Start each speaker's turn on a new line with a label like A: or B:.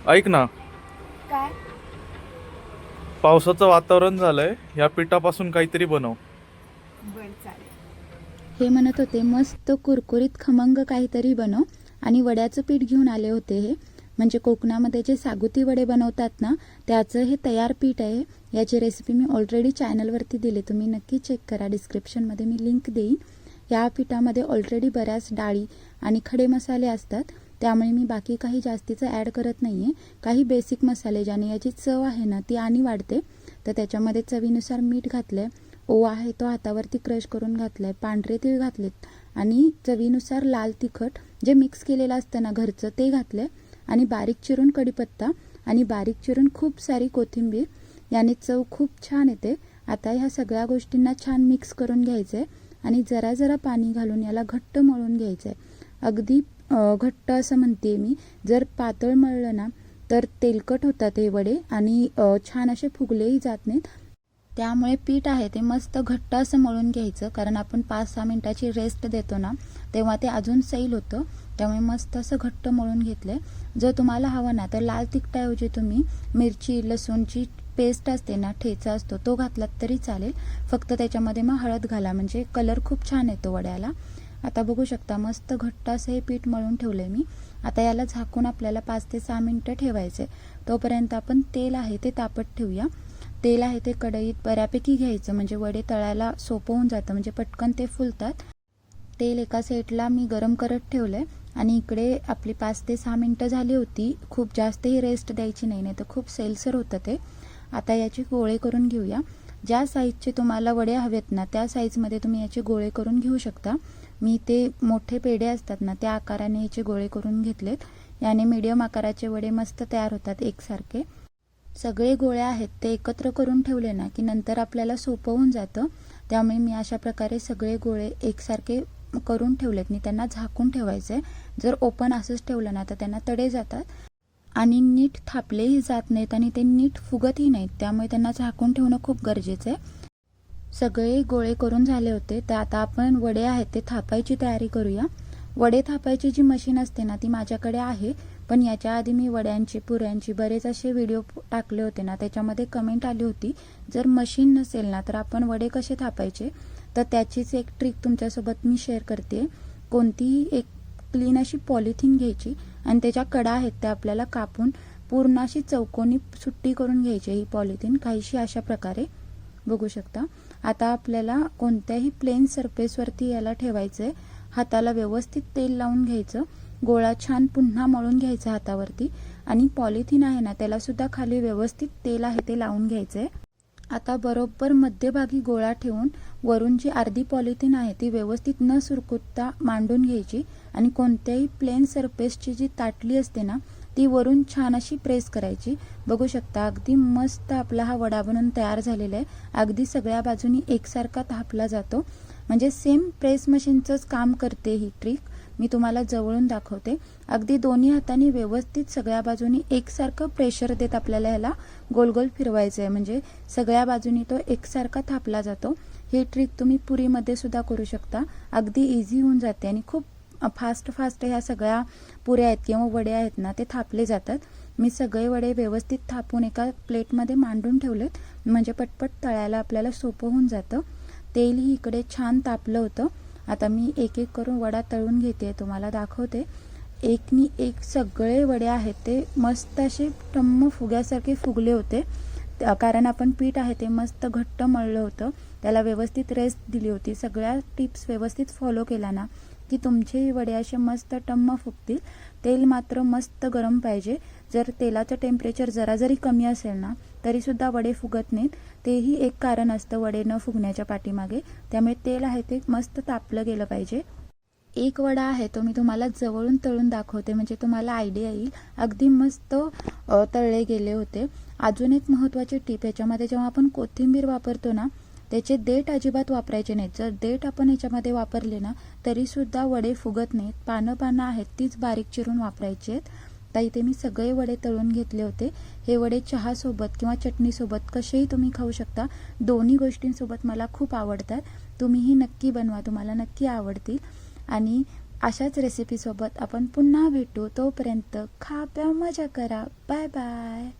A: ऐक ना,
B: काय?
A: पावसाचं वातावरण झालंय. या पिठापासून काहीतरी बनव.
B: बर, चालेल.
C: हे म्हणत होते मस्त कुरकुरीत खमंग काहीतरी बनव. आणि वड्याचं पीठ घेऊन आले होते. हे म्हणजे कोकणामध्ये जे सागुती वडे बनवतात ना, त्याचं हे तयार पीठ आहे. याची रेसिपी मी ऑलरेडी चॅनलवरती दिली, तुम्ही नक्की चेक करा. डिस्क्रिप्शनमध्ये मी लिंक देईन. या पिठामध्ये ऑलरेडी बऱ्याच डाळी आणि खडे मसाले असतात, त्यामुळे मी बाकी काही जास्तीचं ॲड करत नाही आहे. काही बेसिक मसाले ज्याने याची चव आहे ना ती आणि वाढते. तर त्याच्यामध्ये चवीनुसार मीठ घातलं आहे, ओवा आहे तो हातावरती क्रश करून घातला आहे, पांढरे तीळ घातलेत आणि चवीनुसार लाल तिखट जे मिक्स केलेलं असतं ना घरचं ते घातलं आहे, आणि बारीक चिरून कढीपत्ता आणि बारीक चिरून खूप सारी कोथिंबीर. याने चव खूप छान येते. आता ह्या सगळ्या गोष्टींना छान मिक्स करून घ्यायचं आहे आणि जरा जरा पाणी घालून याला घट्ट मळून घ्यायचं आहे. अगदी घट्ट असं म्हणते मी. जर पातळ मळलं ना तर तेलकट होतात हे वडे आणि छान असे फुगलेही जात नाहीत. त्यामुळे पीठ आहे ते मस्त घट्ट असं मळून घ्यायचं, कारण आपण 5-6 मिनिटाची रेस्ट देतो ना तेव्हा ते अजून सैल होतं. त्यामुळे मस्त असं घट्ट मळून घेतलं. जर तुम्हाला हवं ना तर लाल तिखटाऐवजी तुम्ही मिरची लसूणची पेस्ट असते ना, ठेचा असतो तो घातलात तरी चालेल. फक्त त्याच्यामध्ये मग हळद घाला, म्हणजे कलर खूप छान येतो वड्याला. आता बघू शकता मस्त घट्ट असं हे पीठ मळून ठेवलंय मी. आता याला झाकून आपल्याला 5 ते 6 मिनिटं ठेवायचे. तोपर्यंत आपण तेल आहे ते तापत ठेवूया. तेल आहे ते कढईत बऱ्यापैकी घ्यायचं, म्हणजे वडे तळायला सोपं होऊन जातं, म्हणजे पटकन ते फुलतात. तेल एका साईडला मी गरम करत ठेवलंय आणि इकडे आपली 5 ते 6 मिनिटं झाली होती. खूप जास्तही रेस्ट द्यायची नाही, तर खूप सेलसर होतं ते. आता याचे गोळे करून घेऊया. ज्या साईजचे तुम्हाला वडे हवेत ना त्या साईजमध्ये तुम्ही याचे गोळे करून घेऊ शकता. मी ते मोठे पेढे असतात ना त्या आकाराने याचे गोळे करून घेतलेत. याने मीडियम आकाराचे वडे मस्त तयार होतात एकसारखे. सगळे गोळे आहेत ते एकत्र करून ठेवले ना की नंतर आपल्याला सोपं होऊन जातं. त्यामुळे मी अशा प्रकारे सगळे गोळे एकसारखे करून ठेवलेत. मी त्यांना झाकून ठेवायचे. जर ओपन असंच ठेवलं ना तर त्यांना तडे जातात आणि नीट थापलेही जात नाहीत आणि ते नीट फुगतही नाहीत. त्यामुळे त्यांना झाकून ठेवणं खूप गरजेचं आहे. सगळे गोळे करून झाले होते, तर आता आपण वडे आहेत ते थापायची तयारी करूया. वडे थापायची जी मशीन असते ना ती माझ्याकडे आहे, पण याच्या आधी मी वड्यांची पुऱ्यांची बरेच असे व्हिडिओ टाकले होते ना, त्याच्यामध्ये कमेंट आली होती जर मशीन नसेल ना तर आपण वडे कसे थापायचे. तर त्याचीच एक ट्रिक तुमच्यासोबत मी शेअर करते. कोणतीही एक क्लीन अशी पॉलिथिन घ्यायची आणि त्याच्या कडा आहेत त्या आपल्याला कापून पूर्ण अशी चौकोनी सुट्टी करून घ्यायची. ही पॉलिथिन काहीशी अशा प्रकारे बघू शकता. आता आपल्याला कोणत्याही प्लेन सरफेसवरती याला ठेवायचं आहे. हाताला व्यवस्थित तेल लावून घ्यायचं, गोळा छान पुन्हा मळून घ्यायचा हातावरती आणि पॉलिथिन आहे ना त्याला सुद्धा खाली व्यवस्थित तेल आहे ते लावून घ्यायचं आहे. आता बरोबर मध्यभागी गोळा ठेवून वरून जी अर्धी पॉलिथिन आहे ती व्यवस्थित न सुरकुतता मांडून घ्यायची आणि कोणत्याही प्लेन सरफेसची जी ताटली असते ना ती वरून छान अशी प्रेस करायची. बघू शकता अगदी मस्त आपला हा वडा बनून तयार झालेला आहे. अगदी सगळ्या बाजूनी एकसारखा थापला जातो, म्हणजे सेम प्रेस मशीनचंच काम करते ही ट्रिक. मी तुम्हाला जवळून दाखवते. अगदी दोन्ही हातांनी व्यवस्थित सगळ्या बाजूनी एकसारखं प्रेशर देत आपल्याला ह्याला गोल गोल फिरवायचं आहे, म्हणजे सगळ्या बाजूनी तो एकसारखा थापला जातो. ही ट्रिक तुम्ही पुरीमध्ये सुद्धा करू शकता. अगदी इझी होऊन जाते आणि खूप फास्ट ह्या सगळ्या पुऱ्या आहेत किंवा वडे आहेत ना ते थापले जातात. मी सगळे वडे व्यवस्थित थापून एका प्लेटमध्ये मांडून ठेवलेत, म्हणजे पटपट तळायला आपल्याला सोपं होऊन जातं. तेलही इकडे छान तापलं होतं. आता मी एक एक करून वडा तळून घेते, तुम्हाला दाखवते. एकनी एक सगळे वडे आहेत ते मस्त असे टम्म फुग्यासारखे फुगले होते, कारण आपण पीठ आहे ते मस्त घट्ट मळलं होतं, त्याला व्यवस्थित रेस्ट दिली होती. सगळ्या टिप्स व्यवस्थित फॉलो केला ना की तुमचे वडे असे मस्त टम्म फुगतील. तेल मात्र मस्त गरम पाहिजे. जर तेलाचं टेम्परेचर जरा जरी कमी असेल ना तरीसुद्धा वडे फुगत नाहीत. तेही एक कारण असतं वडे न फुगण्याच्या पाठीमागे. त्यामुळे तेल आहे ते मस्त तापलं गेलं पाहिजे. एक वडा आहे तो मी तुम्हाला जवळून तळून दाखवते, म्हणजे तुम्हाला आयडिया येईल. अगदी मस्त तळले गेले होते. अजून एक महत्त्वाची टीप, याच्यामध्ये जेव्हा आपण कोथिंबीर वापरतो ना त्याचे देठ अजिबात वापरायचे नाहीत. जर देठ आपण ह्याच्यामध्ये वापरले ना तरीसुद्धा वडे फुगत नाहीत. पानं आहेत तीच बारीक चिरून वापरायची आहेत. तर इथे मी सगळे वडे तळून घेतले होते. हे वडे चहासोबत किंवा चटणीसोबत कसेही तुम्ही खाऊ शकता. दोन्ही गोष्टींसोबत मला खूप आवडतात. तुम्हीही नक्की बनवा, तुम्हाला नक्की आवडतील. आणि अशाच रेसिपीसोबत आपण पुन्हा भेटू. तोपर्यंत खा प्या मजा करा. Bye bye.